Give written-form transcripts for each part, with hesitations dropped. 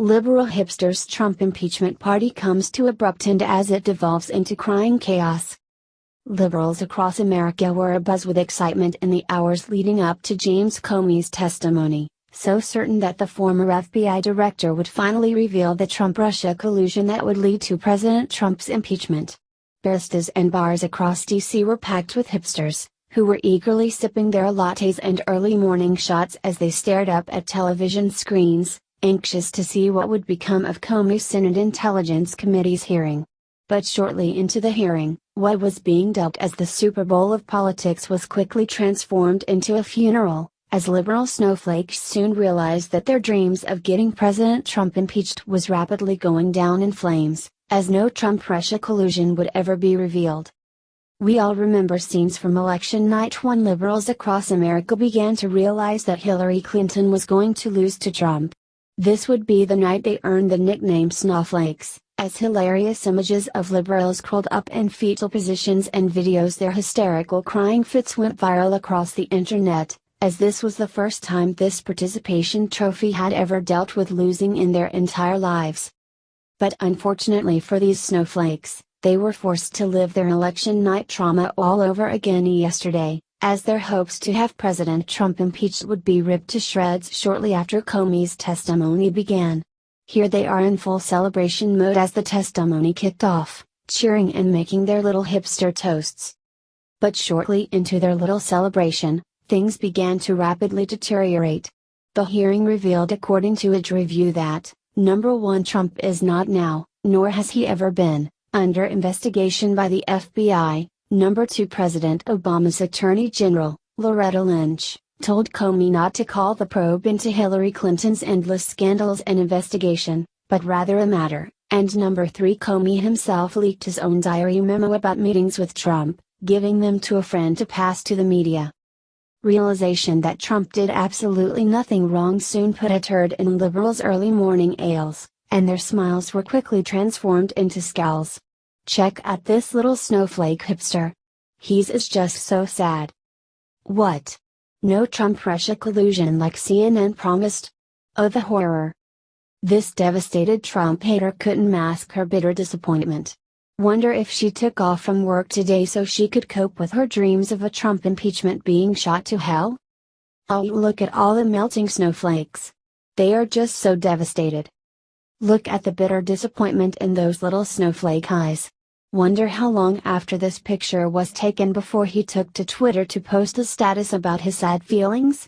Liberal hipsters' Trump impeachment party comes to abrupt end as it devolves into crying chaos. Liberals across America were abuzz with excitement in the hours leading up to James Comey's testimony, so certain that the former FBI director would finally reveal the Trump-Russia collusion that would lead to President Trump's impeachment. Baristas and bars across D.C. were packed with hipsters, who were eagerly sipping their lattes and early morning shots as they stared up at television screens, anxious to see what would become of Comey's Senate Intelligence Committee's hearing. But shortly into the hearing, what was being dubbed as the Super Bowl of politics was quickly transformed into a funeral, as liberal snowflakes soon realized that their dreams of getting President Trump impeached was rapidly going down in flames, as no Trump-Russia collusion would ever be revealed. We all remember scenes from election night when liberals across America began to realize that Hillary Clinton was going to lose to Trump. This would be the night they earned the nickname Snowflakes, as hilarious images of liberals curled up in fetal positions and videos their hysterical crying fits went viral across the internet, as this was the first time this participation trophy had ever dealt with losing in their entire lives. But unfortunately for these snowflakes, they were forced to live their election night trauma all over again yesterday, as their hopes to have President Trump impeached would be ripped to shreds shortly after Comey's testimony began. Here they are in full celebration mode as the testimony kicked off, cheering and making their little hipster toasts. But shortly into their little celebration, things began to rapidly deteriorate. The hearing revealed, according to a review, that, number 1, Trump is not now, nor has he ever been, under investigation by the FBI. Number 2, President Obama's Attorney General, Loretta Lynch, told Comey not to call the probe into Hillary Clinton's endless scandals an investigation, but rather a matter. And number 3, Comey himself leaked his own diary memo about meetings with Trump, giving them to a friend to pass to the media. Realization that Trump did absolutely nothing wrong soon put a turd in liberals' early morning ales, and their smiles were quickly transformed into scowls. Check out this little snowflake hipster. He's is just so sad. What? No Trump-Russia collusion like CNN promised? Oh, the horror. This devastated Trump hater couldn't mask her bitter disappointment. Wonder if she took off from work today so she could cope with her dreams of a Trump impeachment being shot to hell? Oh, look at all the melting snowflakes. They are just so devastated. Look at the bitter disappointment in those little snowflake eyes. Wonder how long after this picture was taken before he took to Twitter to post a status about his sad feelings?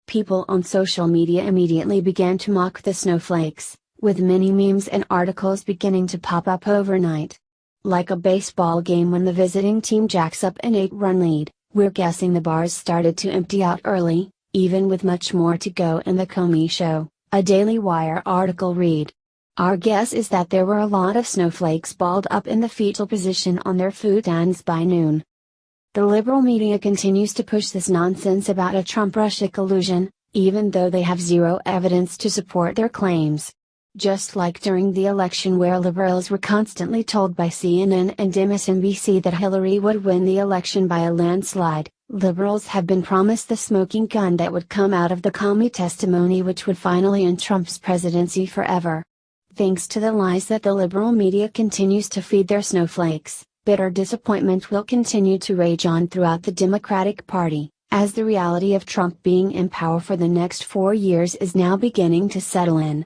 People on social media immediately began to mock the snowflakes, with many memes and articles beginning to pop up overnight. Like a baseball game when the visiting team jacks up an 8-run lead, we're guessing the bars started to empty out early, even with much more to go in the Comey show, a Daily Wire article read. Our guess is that there were a lot of snowflakes balled up in the fetal position on their futons by noon. The liberal media continues to push this nonsense about a Trump-Russia collusion, even though they have zero evidence to support their claims. Just like during the election, where liberals were constantly told by CNN and MSNBC that Hillary would win the election by a landslide, liberals have been promised the smoking gun that would come out of the Comey testimony, which would finally end Trump's presidency forever. Thanks to the lies that the liberal media continues to feed their snowflakes, bitter disappointment will continue to rage on throughout the Democratic Party, as the reality of Trump being in power for the next 4 years is now beginning to settle in.